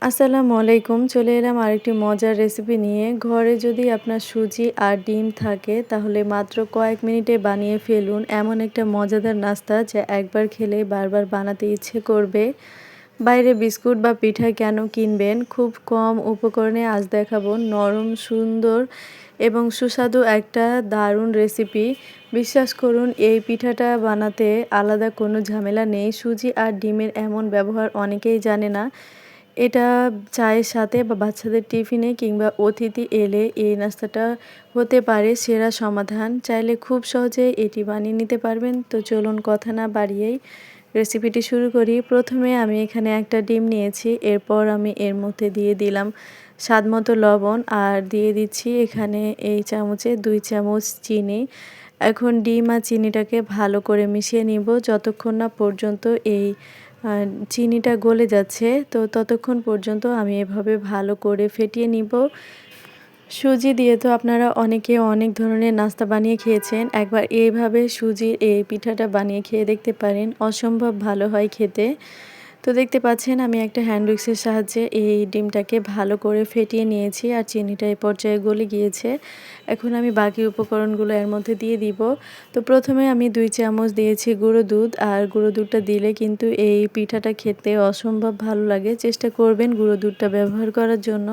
আসসালামু আলাইকুম। চলে এলাম আরেকটি মজার রেসিপি নিয়ে। ঘরে যদি আপনার সুজি আর ডিম থাকে তাহলে মাত্র কয়েক মিনিটে বানিয়ে ফেলুন এমন একটা মজাদার নাস্তা যা একবার খেলে বারবার বানাতে ইচ্ছে করবে। বাইরে বিস্কুট বা পিঠা কেন কিনবেন? খুব কম উপকরণে আজ দেখাবো নরম, সুন্দর এবং সুস্বাদু একটা দারুণ রেসিপি। বিশ্বাস করুন এই পিঠাটা বানাতে আলাদা কোনো ঝামেলা নেই। সুজি আর ডিমের এমন ব্যবহার অনেকেই জানে না। এটা চায়ের সাথে বা বাচ্চাদের টিফিনে কিংবা অতিথি এলে এই নাস্তাটা হতে পারে সেরা সমাধান। চাইলে খুব সহজেই এটি বানিয়ে নিতে পারবেন। তো চলুন কথা না বাড়িয়েই রেসিপিটি শুরু করি। প্রথমে আমি এখানে একটা ডিম নিয়েছি। এরপর আমি এর মধ্যে দিয়ে দিলাম স্বাদমতো লবণ আর দিয়ে দিচ্ছি এখানে এই চামচে ২ চামচ চিনি। এখন ডিম আর চিনিটাকে ভালো করে মিশিয়ে নিব যতক্ষণ না পর্যন্ত এই চিনিটা গলে যাচ্ছে। তো ততক্ষণ পর্যন্ত আমি এভাবে ভালো করে ফেটিয়ে নিব। সুজি দিয়ে তো আপনারা অনেকে অনেক ধরনের নাস্তা বানিয়ে খেয়েছেন। একবার এইভাবে সুজির এই পিঠাটা বানিয়ে খেয়ে দেখতে পারেন। অসম্ভব ভালো হয় খেতে। তো দেখতে পাচ্ছেন আমি একটা হ্যান্ড উইক্সের সাহায্যে এই ডিমটাকে ভালো করে ফেটিয়ে নিয়েছি আর চিনিটা এই পর্যায়ে গলে গিয়েছে। এখন আমি বাকি উপকরণগুলো এর মধ্যে দিয়ে দিব। তো প্রথমে আমি ২ চামচ দিয়েছি গুঁড়ো দুধ আর গুঁড়ো দুধটা দিলে কিন্তু এই পিঠাটা খেতে অসম্ভব ভালো লাগে। চেষ্টা করবেন গুঁড়ো দুধটা ব্যবহার করার জন্য।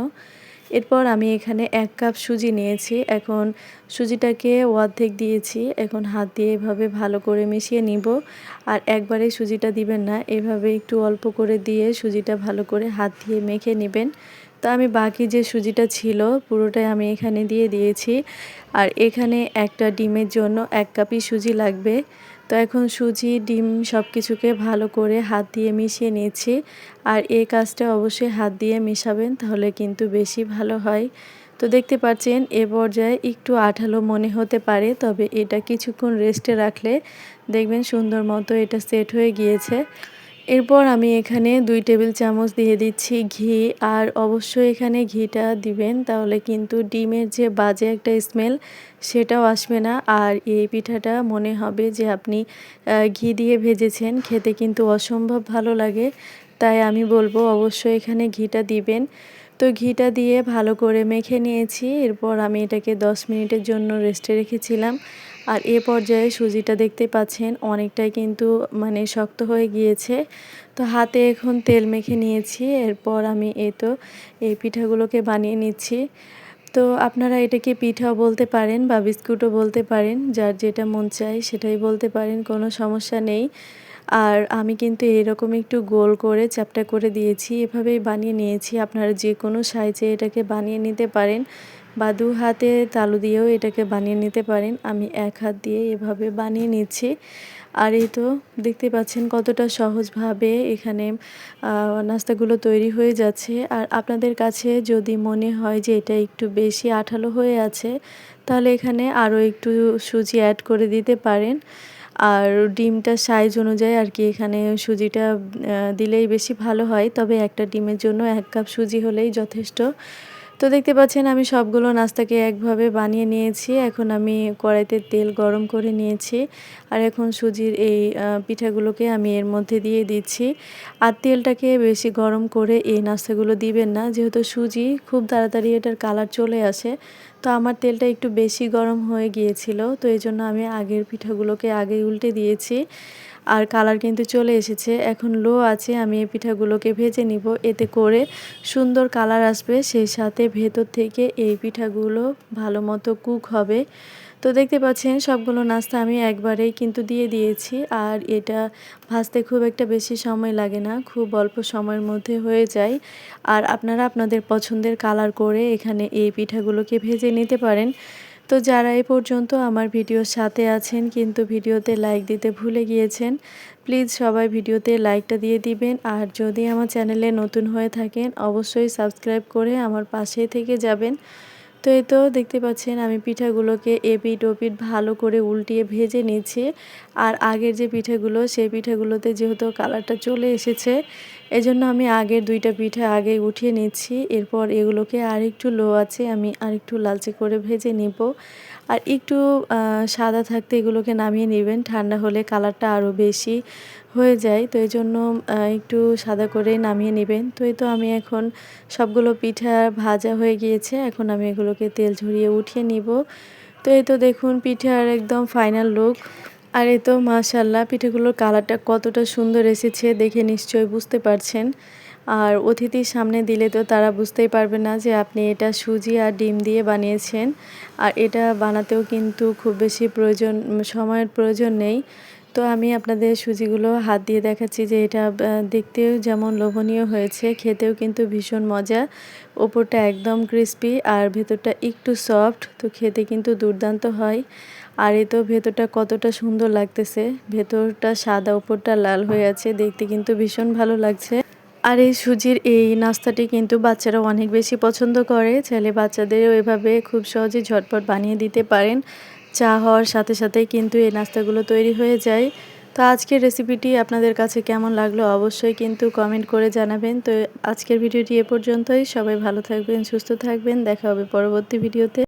এরপর আমি এখানে ১ কাপ সুজি নিয়েছি। এখন সুজিটাকে অর্ধেক দিয়েছি। এখন হাত দিয়ে এভাবে ভালো করে মিশিয়ে নিব। আর একবারেই সুজিটা দিবেন না। এভাবে একটু অল্প করে দিয়ে সুজিটা ভালো করে হাত দিয়ে মেখে নিবেন। তো আমি বাকি যে সুজিটা ছিল পুরোটাই আমি এখানে দিয়ে দিয়েছি। আর এখানে একটা ডিমের জন্য ১ কাপই সুজি লাগবে। তো এখন সুজি, ডিম সবকিছুকে ভালো করে হাত দিয়ে মিশিয়ে নিচ্ছি। আর এই কাজটা অবশ্যই হাত দিয়ে মেশাবেন তাহলে কিন্তু বেশি ভালো হয়। তো দেখতে পাচ্ছেন এ পর্যায়ে একটু আঠালো মনে হতে পারে, তবে এটা কিছুক্ষণ রেস্টে রাখলে দেখবেন সুন্দর মতো এটা সেট হয়ে গিয়েছে। এরপর আমি এখানে ২ টেবিল চামচ দিয়ে দিচ্ছি ঘি। আর অবশ্যই এখানে ঘিটা দিবেন তাহলে কিন্তু ডিমের যে বাজে একটা স্মেল সেটাও আসবে না। আর এই পিঠাটা মনে হবে যে আপনি ঘি দিয়ে ভেজেছেন, খেতে কিন্তু অসম্ভব ভালো লাগে। তাই আমি বলবো অবশ্যই এখানে ঘিটা দিবেন। তো ঘিটা দিয়ে ভালো করে মেখে নিয়েছি। এরপর আমি এটাকে ১০ মিনিটের জন্য রেস্টে রেখেছিলাম। আর এ পর্যায়ে সুজিটা দেখতে পাচ্ছেন অনেকটাই কিন্তু মানে শক্ত হয়ে গিয়েছে। তো হাতে এখন তেল মেখে নিয়েছি। এরপর আমি এই পিঠাগুলোকে বানিয়ে নিচ্ছি। তো আপনারা এটাকে পিঠাও বলতে পারেন বা বিস্কুটও বলতে পারেন। যার যেটা মন চায় সেটাই বলতে পারেন, কোনো সমস্যা নেই। আর আমি কিন্তু এরকম একটু গোল করে চ্যাপ্টা করে দিয়েছি। এভাবেই বানিয়ে নিয়েছি। আপনারা যেকোনো সাইজে এটাকে বানিয়ে নিতে পারেন বা ২ হাতে তালু দিয়েও এটাকে বানিয়ে নিতে পারেন। আমি ১ হাত দিয়ে এভাবে বানিয়ে নিচ্ছি। আর এই তো দেখতে পাচ্ছেন কতটা সহজভাবে এখানে নাস্তাগুলো তৈরি হয়ে যাচ্ছে। আর আপনাদের কাছে যদি মনে হয় যে এটা একটু বেশি আঠালো হয়ে আছে, তাহলে এখানে আরও একটু সুজি অ্যাড করে দিতে পারেন। আর ডিমটার সাইজ অনুযায়ী আরকি এখানে সুজিটা দিলেই বেশি ভালো হয়। তবে একটা ডিমের জন্য ১ কাপ সুজি হলেই যথেষ্ট। তো দেখতে পাচ্ছেন আমি সবগুলো নাস্তাকে একভাবে বানিয়ে নিয়েছি। এখন আমি কড়াইতে তেল গরম করে নিয়েছি। আর এখন সুজির এই পিঠাগুলোকে আমি এর মধ্যে দিয়ে দিচ্ছি। আর তেলটাকে বেশি গরম করে এই নাস্তাগুলো দিবেন না। যেহেতু সুজি খুব তাড়াতাড়ি এটার কালার চলে আসে। তো আমার তেলটা একটু বেশি গরম হয়ে গিয়েছিল। তো এজন্য আমি আগের পিঠাগুলোকে আগেই উল্টে দিয়েছি। আর কালার কিন্তু চলে এসেছে। এখন লো আঁচে আমি এই পিঠাগুলোকে ভেজে নিব। এতে করে সুন্দর কালার আসবে, সেই সাথে ভেতর থেকে এই পিঠাগুলো ভালোমতো কুক হবে। তো দেখতে পাচ্ছেন সবগুলো নাস্তা আমি একবারেই কিন্তু দিয়ে দিয়েছি। আর এটা ভাজতে খুব একটা বেশি সময় লাগে না। খুব অল্প সময়ের মধ্যে হয়ে যায়। আর আপনারা আপনাদের পছন্দের কালার করে এখানে এই পিঠাগুলোকে ভেজে নিতে পারেন। তো যারা এ পর্যন্ত আমার ভিডিওর সাথে আছেন কিন্তু ভিডিওতে লাইক দিতে ভুলে গিয়েছেন, প্লিজ সবাই ভিডিওতে লাইকটা দিয়ে দিবেন। আর যদি আমার চ্যানেলে নতুন হয়ে থাকেন অবশ্যই সাবস্ক্রাইব করে আমার পাশে থেকে যাবেন। তো এই তো দেখতে পাচ্ছেন আমি পিঠাগুলোকে এপিঠ ওপিঠ ভালো করে উল্টিয়ে ভেজে নিচ্ছি। আর আগের যে পিঠাগুলো সেই পিঠাগুলোতে যেহেতু কালারটা চলে এসেছে, এজন্য আমি আগের ২টা পিঠা আগেই উঠিয়ে নিচ্ছি। এরপর এগুলোকে আরেকটু লো আঁচে আমি আরেকটু লালচে করে ভেজে নিব। আর একটু সাদা থাকতে এগুলোকে নামিয়ে নেবেন। ঠান্ডা হলে কালারটা আরও বেশি হয়ে যায়, তো এই জন্য একটু সাদা করে নামিয়ে নেবেন। তো এই তো আমি এখন সবগুলো পিঠা ভাজা হয়ে গিয়েছে, এখন আমি এগুলোকে তেল ঝরিয়ে উঠিয়ে নিব। তো এই তো দেখুন পিঠার একদম ফাইনাল লুক। আর এই তো মাশাআল্লাহ পিঠাগুলোর কালারটা কতটা সুন্দর এসেছে দেখে নিশ্চয়ই বুঝতে পারছেন। আর অতিথির সামনে দিলে তো তারা বুঝতেই পারবে না যে আপনি এটা সুজি আর ডিম দিয়ে বানিয়েছেন। আর এটা বানাতেও কিন্তু খুব বেশি সময়ের প্রয়োজন নেই। তো আমি আপনাদের সুজিগুলো হাত দিয়ে দেখাচ্ছি যে এটা দেখতেও যেমন লোভনীয় হয়েছে, খেতেও কিন্তু ভীষণ মজা। ওপরটা একদম ক্রিস্পি আর ভেতরটা একটু সফট, তো খেতে কিন্তু দুর্দান্ত হয়। আর এই তো ভেতরটা কতটা সুন্দর লাগতেছে, ভেতরটা সাদা ওপরটা লাল হয়ে আছে, দেখতে কিন্তু ভীষণ ভালো লাগছে। আর এই সুজির এই নাস্তাটি কিন্তু বাচ্চারা অনেক বেশি পছন্দ করে, চাইলে বাচ্চাদেরও এভাবে খুব সহজে ঝটপট বানিয়ে দিতে পারেন। চা হওয়ার সাথে সাথেই কিন্তু এই নাস্তাগুলো তৈরি হয়ে যায়। তো আজকের রেসিপিটি আপনাদের কাছে কেমন লাগলো অবশ্যই কিন্তু কমেন্ট করে জানাবেন। তো আজকের ভিডিওটি এ পর্যন্তই, সবাই ভালো থাকবেন, সুস্থ থাকবেন, দেখা হবে পরবর্তী ভিডিওতে।